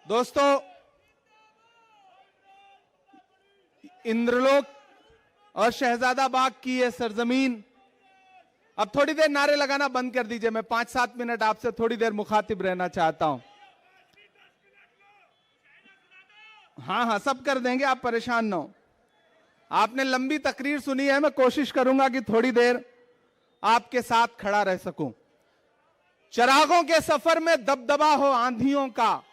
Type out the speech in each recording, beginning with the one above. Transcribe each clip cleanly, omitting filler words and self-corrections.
दोस्तों, इंद्रलोक और शहजादा बाग की ये सरजमीन, अब थोड़ी देर नारे लगाना बंद कर दीजिए। मैं 5-7 मिनट आपसे थोड़ी देर मुखातिब रहना चाहता हूं। हाँ, सब कर देंगे, आप परेशान ना हो। आपने लंबी तकरीर सुनी है, मैं कोशिश करूंगा कि थोड़ी देर आपके साथ खड़ा रह सकूं। चिरागों के सफर में दबदबा हो आंधियों का,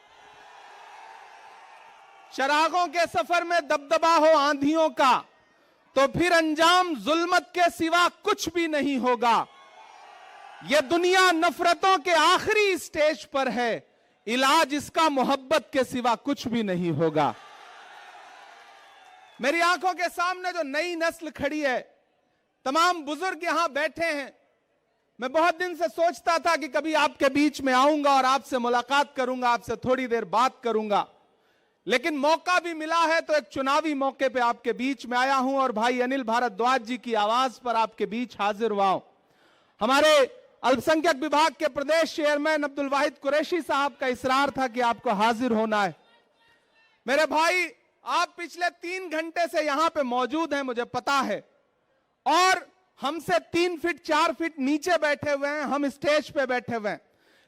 चिरागों के सफर में दबदबा हो आंधियों का, तो फिर अंजाम जुल्मत के सिवा कुछ भी नहीं होगा। यह दुनिया नफरतों के आखिरी स्टेज पर है, इलाज इसका मोहब्बत के सिवा कुछ भी नहीं होगा। मेरी आंखों के सामने जो नई नस्ल खड़ी है, तमाम बुजुर्ग यहां बैठे हैं। मैं बहुत दिन से सोचता था कि कभी आपके बीच में आऊंगा और आपसे मुलाकात करूंगा, आपसे थोड़ी देर बात करूंगा, लेकिन मौका भी मिला है तो एक चुनावी मौके पे आपके बीच में आया हूं और भाई अनिल भारद्वाज जी की आवाज पर आपके बीच हाजिर हुआ हूं। हमारे अल्पसंख्यक विभाग के प्रदेश चेयरमैन अब्दुल वाहिद कुरैशी साहब का इसरार था कि आपको हाजिर होना है। मेरे भाई, आप पिछले 3 घंटे से यहां पे मौजूद हैं, मुझे पता है, और हमसे 3 फीट 4 फीट नीचे बैठे हुए हैं, हम स्टेज पे बैठे हुए हैं।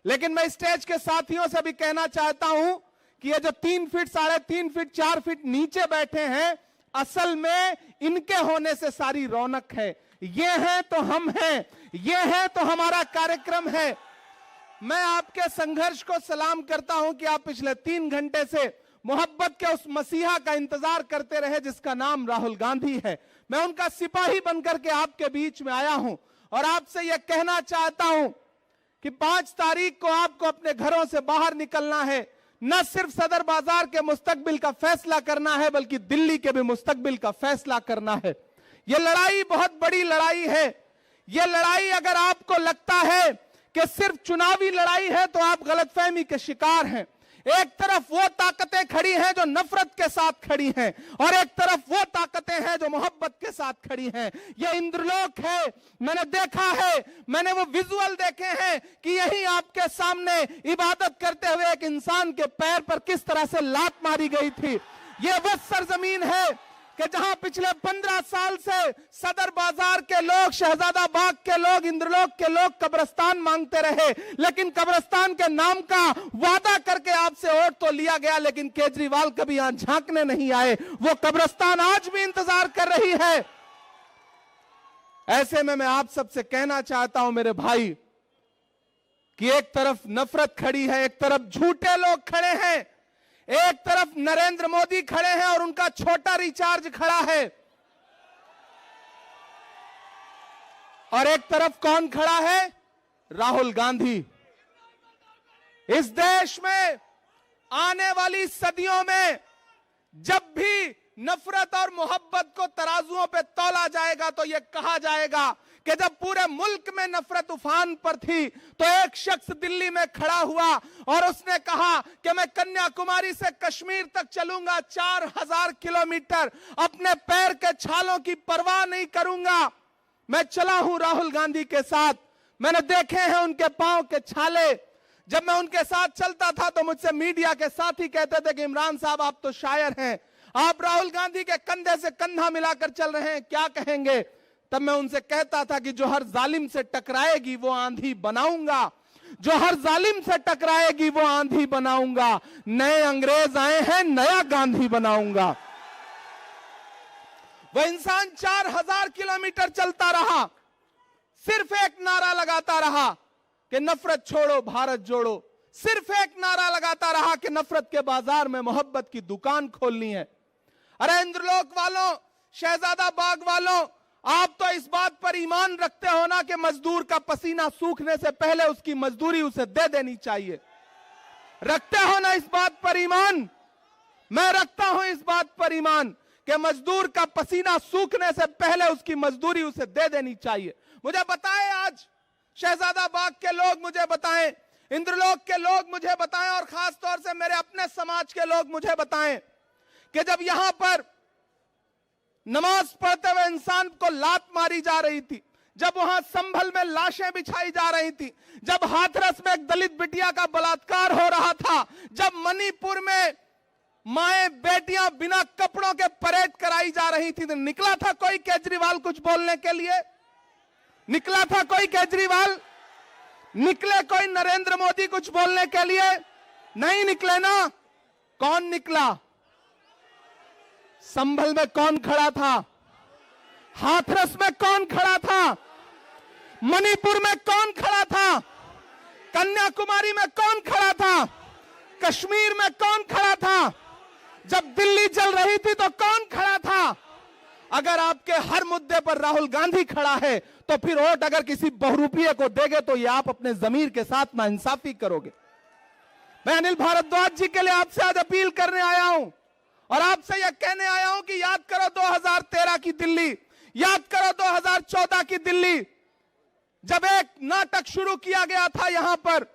लेकिन मैं स्टेज के साथियों से भी कहना चाहता हूं कि ये जो 3 फीट 3.5 फीट 4 फीट नीचे बैठे हैं, असल में इनके होने से सारी रौनक है। ये हैं तो हम हैं, ये है तो हमारा कार्यक्रम है। मैं आपके संघर्ष को सलाम करता हूं कि आप पिछले 3 घंटे से मोहब्बत के उस मसीहा का इंतजार करते रहे जिसका नाम राहुल गांधी है। मैं उनका सिपाही बनकर के आपके बीच में आया हूं और आपसे यह कहना चाहता हूं कि 5 तारीख को आपको अपने घरों से बाहर निकलना है। न सिर्फ सदर बाजार के मुस्तकबिल का फैसला करना है, बल्कि दिल्ली के भी मुस्तकबिल का फैसला करना है। यह लड़ाई बहुत बड़ी लड़ाई है। यह लड़ाई, अगर आपको लगता है कि सिर्फ चुनावी लड़ाई है, तो आप गलतफहमी के शिकार हैं। एक तरफ वो ताकतें खड़ी हैं जो नफरत के साथ खड़ी हैं, और एक तरफ वो ताकतें हैं जो मोहब्बत के साथ खड़ी हैं। ये इंद्रलोक है। मैंने देखा है, मैंने वो विजुअल देखे हैं कि यही आपके सामने इबादत करते हुए एक इंसान के पैर पर किस तरह से लात मारी गई थी। ये वो सरजमीन है कि जहां पिछले 15 साल से सदर बाजार के लोग, शहजादा बाग के लोग, इंद्रलोक के लोग कब्रिस्तान मांगते रहे, लेकिन कब्रिस्तान के नाम का वादा करके आपसे वोट तो लिया गया, लेकिन केजरीवाल कभी यहां झांकने नहीं आए। वो कब्रिस्तान आज भी इंतजार कर रही है। ऐसे में मैं आप सबसे कहना चाहता हूं मेरे भाई, कि एक तरफ नफरत खड़ी है, एक तरफ झूठे लोग खड़े हैं, एक तरफ नरेंद्र मोदी खड़े हैं और उनका छोटा रिचार्ज खड़ा है, और एक तरफ कौन खड़ा है? राहुल गांधी। इस देश में आने वाली सदियों में जब भी नफरत और मोहब्बत को तराजुओं पे तौला जाएगा, तो यह कहा जाएगा कि जब पूरे मुल्क में नफरत उफान पर थी, तो एक शख्स दिल्ली में खड़ा हुआ और उसने कहा कि मैं कन्याकुमारी से कश्मीर तक चलूंगा 4000 किलोमीटर, अपने पैर के छालों की परवाह नहीं करूंगा। मैं चला हूं राहुल गांधी के साथ, मैंने देखे हैं उनके पांव के छाले। जब मैं उनके साथ चलता था तो मुझसे मीडिया के साथी कहते थे कि इमरान साहब, आप तो शायर हैं, आप राहुल गांधी के कंधे से कंधा मिलाकर चल रहे हैं, क्या कहेंगे? तब मैं उनसे कहता था कि जो हर जालिम से टकराएगी वो आंधी बनाऊंगा, जो हर जालिम से टकराएगी वो आंधी बनाऊंगा। नए अंग्रेज आए हैं, नया गांधी बनाऊंगा। वह इंसान 4000 किलोमीटर चलता रहा, सिर्फ एक नारा लगाता रहा कि नफरत छोड़ो भारत जोड़ो, सिर्फ एक नारा लगाता रहा कि नफरत के बाजार में मोहब्बत की दुकान खोलनी है। अरे इंद्रलोक वालों, शहजादा बाग वालों, आप तो इस बात पर ईमान रखते हो ना कि मजदूर का पसीना सूखने से पहले उसकी मजदूरी उसे दे देनी चाहिए। रखते हो ना इस बात पर ईमान? मैं रखता हूं इस बात पर ईमान कि मजदूर का पसीना सूखने से पहले उसकी मजदूरी उसे दे देनी चाहिए। मुझे बताएं, आज शहजादा बाग के लोग मुझे बताएं, इंद्रलोक के लोग मुझे बताएं, और खास तौर से मेरे अपने समाज के लोग मुझे बताएं कि जब यहां पर नमाज पढ़ते हुए इंसान को लात मारी जा रही थी, जब वहां संभल में लाशें बिछाई जा रही थी, जब हाथरस में एक दलित बिटिया का बलात्कार हो रहा था, जब मणिपुर में माएं बेटियां बिना कपड़ों के परेड कराई जा रही थी, तो निकला था कोई केजरीवाल कुछ बोलने के लिए? निकला था कोई केजरीवाल? निकले कोई नरेंद्र मोदी कुछ बोलने के लिए? नहीं निकले ना। कौन निकला? संभल में कौन खड़ा था? हाथरस में कौन खड़ा था? मणिपुर में कौन खड़ा था? कन्याकुमारी में कौन खड़ा था? कश्मीर में कौन खड़ा था? जब दिल्ली जल रही थी तो कौन खड़ा था? अगर आपके हर मुद्दे पर राहुल गांधी खड़ा है तो फिर वोट अगर किसी बहुरूपीय को देंगे तो ये आप अपने जमीर के साथ नाइंसाफी करोगे। मैं अनिल भारद्वाज जी के लिए आपसे आज अपील करने आया हूं और आपसे यह कहने आया हूं कि याद करो 2013 की दिल्ली, याद करो 2014 की दिल्ली, जब एक नाटक शुरू किया गया था यहां पर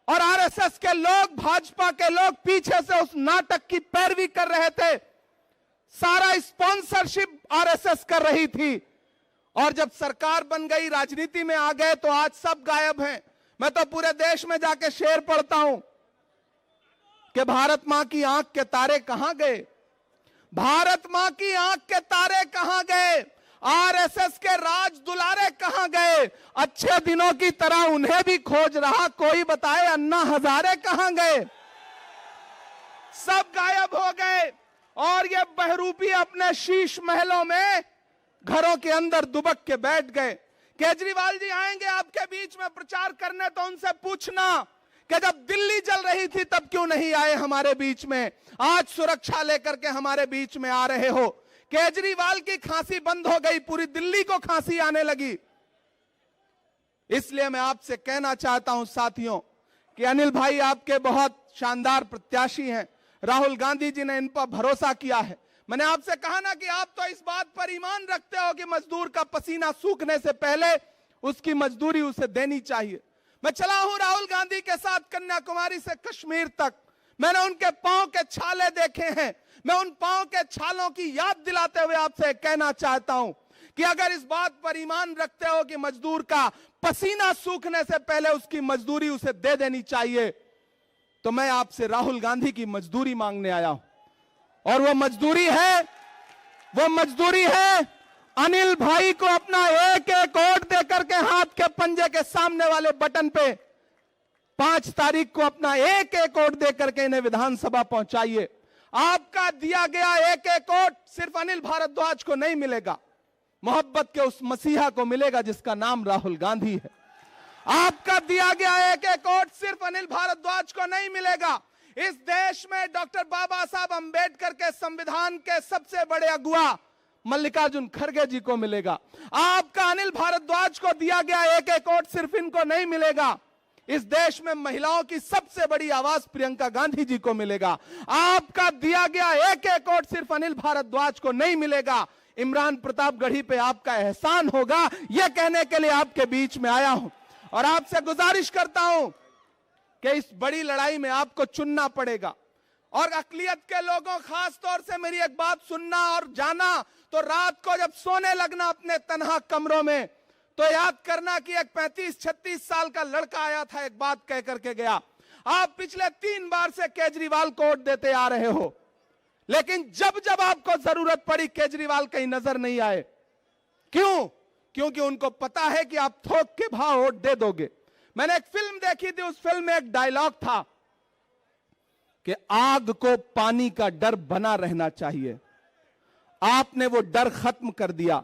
और आरएसएस के लोग, भाजपा के लोग पीछे से उस नाटक की पैरवी कर रहे थे, सारा स्पॉन्सरशिप आरएसएस कर रही थी। और जब सरकार बन गई, राजनीति में आ गए तो आज सब गायब हैं। मैं तो पूरे देश में जाके शेर पढ़ता हूं कि भारत मां की आंख के तारे कहां गए, भारत मां की आंख के तारे कहां गए, आरएसएस के राज दुलारे कहां गए, अच्छे दिनों की तरह उन्हें भी खोज रहा कोई बताए अन्ना हजारे कहां गए? सब गायब हो गए और ये बहरूपी अपने शीश महलों में घरों के अंदर दुबक के बैठ गए। केजरीवाल जी आएंगे आपके बीच में प्रचार करने तो उनसे पूछना कि जब दिल्ली जल रही थी तब क्यों नहीं आए हमारे बीच में, आज सुरक्षा लेकर के हमारे बीच में आ रहे हो। केजरीवाल की खांसी बंद हो गई, पूरी दिल्ली को खांसी आने लगी। इसलिए मैं आपसे कहना चाहता हूं साथियों कि अनिल भाई आपके बहुत शानदार प्रत्याशी हैं, राहुल गांधी जी ने इन पर भरोसा किया है। मैंने आपसे कहा ना कि आप तो इस बात पर ईमान रखते हो कि मजदूर का पसीना सूखने से पहले उसकी मजदूरी उसे देनी चाहिए। मैं चला हूं राहुल गांधी के साथ कन्याकुमारी से कश्मीर तक, मैंने उनके पांव के छाले देखे हैं। मैं उन पांव के छालों की याद दिलाते हुए आपसे कहना चाहता हूं कि अगर इस बात पर ईमान रखते हो कि मजदूर का पसीना सूखने से पहले उसकी मजदूरी उसे दे देनी चाहिए, तो मैं आपसे राहुल गांधी की मजदूरी मांगने आया हूं। और वो मजदूरी है अनिल भाई को अपना एक एक वोट देकर के हाथ के पंजे के सामने वाले बटन पे 5 तारीख को अपना एक एक वोट देकर के इन्हें विधानसभा पहुंचाइए। आपका दिया गया एक एक वोट सिर्फ अनिल भारद्वाज को नहीं मिलेगा, मोहब्बत के उस मसीहा को मिलेगा जिसका नाम राहुल गांधी है। आपका दिया गया एक एक वोट सिर्फ अनिल भारद्वाज को नहीं मिलेगा, इस देश में डॉक्टर बाबा साहब अंबेडकर के संविधान के सबसे बड़े अगुआ मल्लिकार्जुन खड़गे जी को मिलेगा। आपका अनिल भारद्वाज को दिया गया एक एक वोट सिर्फ इनको नहीं मिलेगा, इस देश में महिलाओं की सबसे बड़ी आवाज प्रियंका गांधी जी को मिलेगा। आपका दिया गया एक एक वोट सिर्फ अनिल भारद्वाज को नहीं मिलेगा, इमरान प्रतापगढ़ी पे आपका एहसान होगा। यह कहने के लिए आपके बीच में आया हूं और आपसे गुजारिश करता हूं कि इस बड़ी लड़ाई में आपको चुनना पड़ेगा। और अकलियत के लोगों, खास तौर से मेरी एक बात सुनना और जाना, तो रात को जब सोने लगना अपने तन्हा कमरों में, तो याद करना कि एक 35-36 साल का लड़का आया था, एक बात कह करके गया, आप पिछले 3 बार से केजरीवाल को वोट देते आ रहे हो, लेकिन जब जब आपको जरूरत पड़ी केजरीवाल कहीं नजर नहीं आए। क्यों? क्योंकि उनको पता है कि आप थोक के भाव वोट दे दोगे। मैंने एक फिल्म देखी थी, उस फिल्म में एक डायलॉग था कि आग को पानी का डर बना रहना चाहिए। आपने वो डर खत्म कर दिया,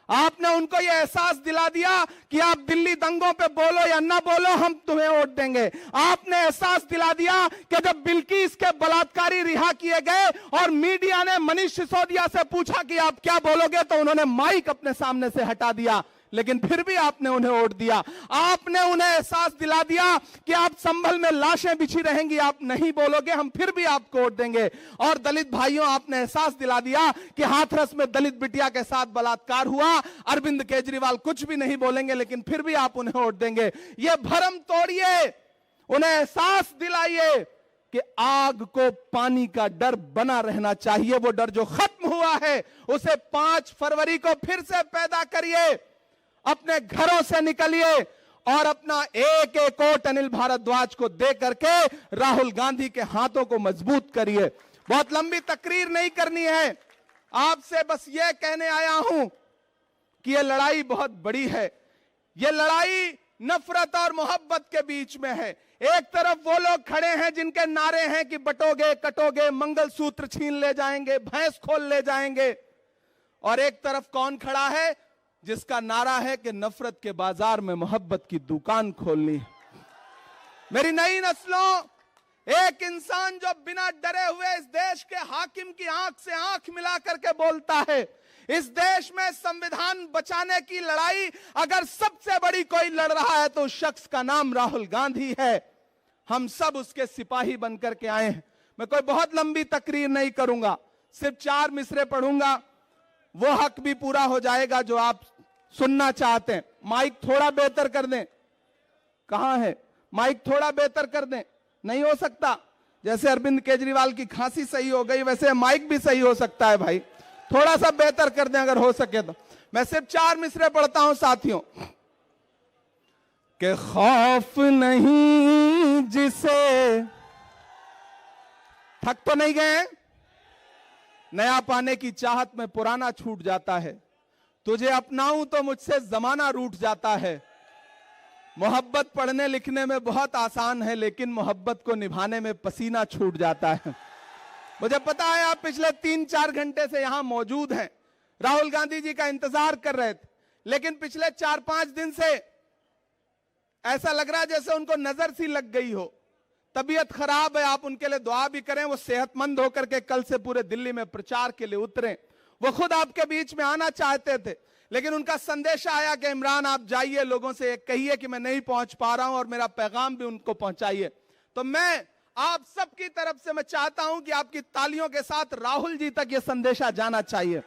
आपने उनको यह एहसास दिला दिया कि आप दिल्ली दंगों पे बोलो या ना बोलो, हम तुम्हें वोट देंगे। आपने एहसास दिला दिया कि जब बिल्किस के बलात्कारी रिहा किए गए और मीडिया ने मनीष सिसोदिया से पूछा कि आप क्या बोलोगे, तो उन्होंने माइक अपने सामने से हटा दिया, लेकिन फिर भी आपने उन्हें वोट दिया। आपने उन्हें एहसास दिला दिया कि आप संभल में लाशें बिछी रहेंगी, आप नहीं बोलोगे, हम फिर भी आपको वोट देंगे। और दलित भाइयों, आपने एहसास दिला दिया कि हाथरस में दलित बिटिया के साथ बलात्कार हुआ, अरविंद केजरीवाल कुछ भी नहीं बोलेंगे, लेकिन फिर भी आप उन्हें वोट देंगे। ये भ्रम तोड़िए, उन्हें एहसास दिलाइए कि आग को पानी का डर बना रहना चाहिए। वो डर जो खत्म हुआ है उसे 5 फरवरी को फिर से पैदा करिए। अपने घरों से निकलिए और अपना एक एक वोट अनिल भारद्वाज को दे करके राहुल गांधी के हाथों को मजबूत करिए। बहुत लंबी तकरीर नहीं करनी है, आपसे बस यह कहने आया हूं कि यह लड़ाई बहुत बड़ी है। यह लड़ाई नफरत और मोहब्बत के बीच में है। एक तरफ वो लोग खड़े हैं जिनके नारे हैं कि बटोगे कटोगे, मंगलसूत्र छीन ले जाएंगे, भैंस खोल ले जाएंगे, और एक तरफ कौन खड़ा है जिसका नारा है कि नफरत के बाजार में मोहब्बत की दुकान खोलनी है। मेरी नई नस्लों, एक इंसान जो बिना डरे हुए इस देश के हाकिम की आंख से आंख मिला करके बोलता है, इस देश में संविधान बचाने की लड़ाई अगर सबसे बड़ी कोई लड़ रहा है तो उस शख्स का नाम राहुल गांधी है। हम सब उसके सिपाही बनकर के आए हैं। मैं कोई बहुत लंबी तकरीर नहीं करूंगा, सिर्फ 4 मिसरे पढ़ूंगा, वो हक भी पूरा हो जाएगा जो आप सुनना चाहते हैं। माइक थोड़ा बेहतर कर दें। कहां है माइक? थोड़ा बेहतर कर दें। नहीं हो सकता? जैसे अरविंद केजरीवाल की खांसी सही हो गई वैसे माइक भी सही हो सकता है भाई, थोड़ा सा बेहतर कर दें अगर हो सके तो। मैं सिर्फ 4 मिसरे पढ़ता हूं साथियों। कि खौफ नहीं जिसे, थक तो नहीं गए? नया पाने की चाहत में पुराना छूट जाता है, तुझे अपनाऊं तो मुझसे जमाना रूठ जाता है। मोहब्बत पढ़ने लिखने में बहुत आसान है, लेकिन मोहब्बत को निभाने में पसीना छूट जाता है। मुझे पता है आप पिछले 3-4 घंटे से यहां मौजूद हैं, राहुल गांधी जी का इंतजार कर रहे थे, लेकिन पिछले 4-5 दिन से ऐसा लग रहा है जैसे उनको नजर सी लग गई हो, तबीयत खराब है। आप उनके लिए दुआ भी करें, वो सेहतमंद होकर के कल से पूरे दिल्ली में प्रचार के लिए उतरे। वो खुद आपके बीच में आना चाहते थे, लेकिन उनका संदेशा आया कि इमरान आप जाइए, लोगों से कहिए कि मैं नहीं पहुंच पा रहा हूं और मेरा पैगाम भी उनको पहुंचाइए। तो मैं आप सबकी तरफ से मैं चाहता हूं कि आपकी तालियों के साथ राहुल जी तक यह संदेशा जाना चाहिए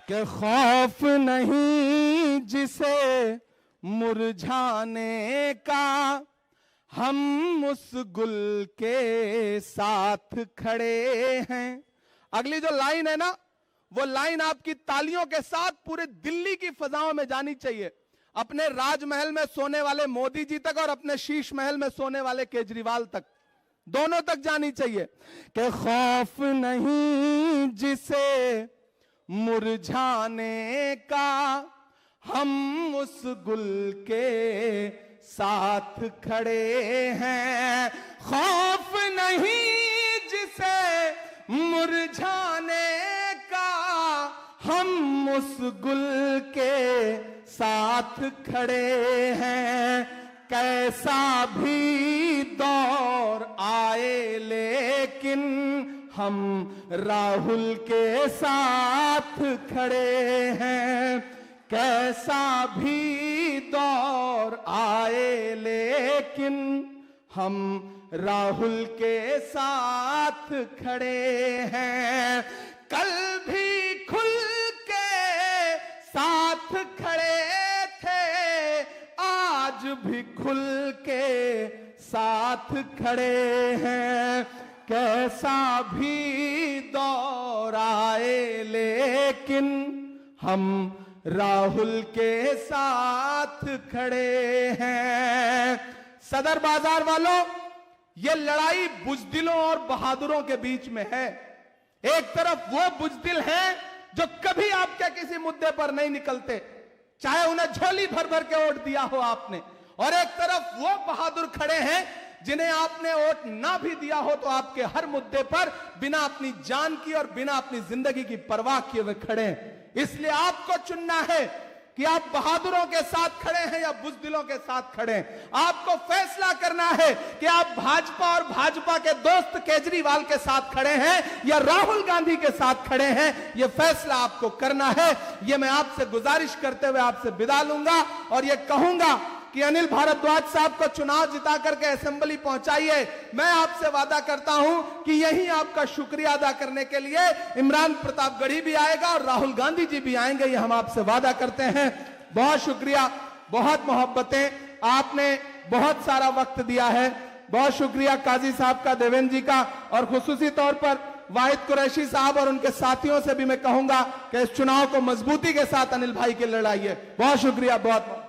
कि खौफ नहीं जिसे मुरझाने का, हम उस गुल के साथ खड़े हैं। अगली जो लाइन है ना, वो लाइन आपकी तालियों के साथ पूरे दिल्ली की फजाओं में जानी चाहिए, अपने राजमहल में सोने वाले मोदी जी तक और अपने शीश महल में सोने वाले केजरीवाल तक, दोनों तक जानी चाहिए कि खौफ नहीं जिसे मुरझाने का, हम उस गुल के साथ खड़े हैं। खौफ नहीं जिसे मुरझाने का, हम उस गुल के साथ खड़े हैं। कैसा भी दौर आए लेकिन हम राहुल के साथ खड़े हैं। कैसा भी दौर आए लेकिन हम राहुल के साथ खड़े हैं। कल भी खुल के साथ खड़े थे, आज भी खुल के साथ खड़े हैं। कैसा भी दौर आए लेकिन हम राहुल के साथ खड़े हैं। सदर बाजार वालों, यह लड़ाई बुजदिलों और बहादुरों के बीच में है। एक तरफ वो बुजदिल हैं जो कभी आपके किसी मुद्दे पर नहीं निकलते, चाहे उन्हें झोली भर भर के वोट दिया हो आपने, और एक तरफ वो बहादुर खड़े हैं जिन्हें आपने वोट ना भी दिया हो तो आपके हर मुद्दे पर बिना अपनी जान की और बिना अपनी जिंदगी की परवाह किए हुए खड़े हैं। इसलिए आपको चुनना है कि आप बहादुरों के साथ खड़े हैं या बुजदिलों के साथ खड़े हैं। आपको फैसला करना है कि आप भाजपा और भाजपा के दोस्त केजरीवाल के साथ खड़े हैं या राहुल गांधी के साथ खड़े हैं। यह फैसला आपको करना है। यह मैं आपसे गुजारिश करते हुए आपसे विदा लूंगा और यह कहूंगा कि अनिल भारद्वाज साहब को चुनाव जिता करके असेंबली पहुंचाइए। मैं आपसे वादा करता हूं कि यही आपका शुक्रिया अदा करने के लिए इमरान प्रतापगढ़ी भी आएगा और राहुल गांधी जी भी आएंगे, ये हम आपसे वादा करते हैं। बहुत शुक्रिया, बहुत मोहब्बतें, आपने बहुत सारा वक्त दिया है। बहुत शुक्रिया काजी साहब का, देवेंद्र जी का, और खुसूसी तौर पर वाहिद कुरैशी साहब और उनके साथियों से भी मैं कहूंगा कि इस चुनाव को मजबूती के साथ अनिल भाई के लड़ाइए। बहुत शुक्रिया, बहुत